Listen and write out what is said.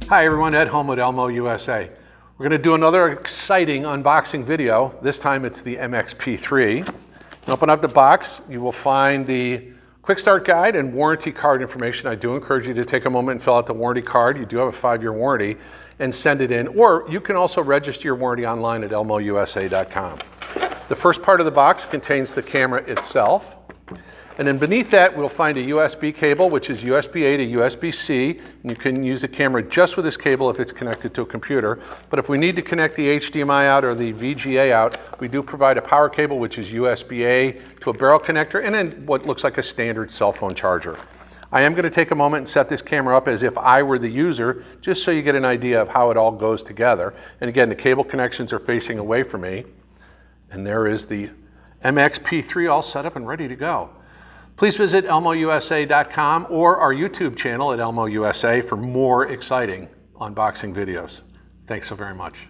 Hi everyone, Ed Home with ELMO USA. We're going to do another exciting unboxing video. This time it's the MX-P3. Open up the box, you will find the quick start guide and warranty card information. I do encourage you to take a moment and fill out the warranty card. You do have a 5-year warranty and send it in, or you can also register your warranty online at elmousa.com. The first part of the box contains the camera itself. And then beneath that, we'll find a USB cable, which is USB-A to USB-C. And you can use the camera just with this cable if it's connected to a computer. But if we need to connect the HDMI out or the VGA out, we do provide a power cable, which is USB-A to a barrel connector, and then what looks like a standard cell phone charger. I am going to take a moment and set this camera up as if I were the user, just so you get an idea of how it all goes together. And again, the cable connections are facing away from me. And there is the MX-P3 all set up and ready to go. Please visit elmousa.com or our YouTube channel at ELMO USA for more exciting unboxing videos. Thanks so very much.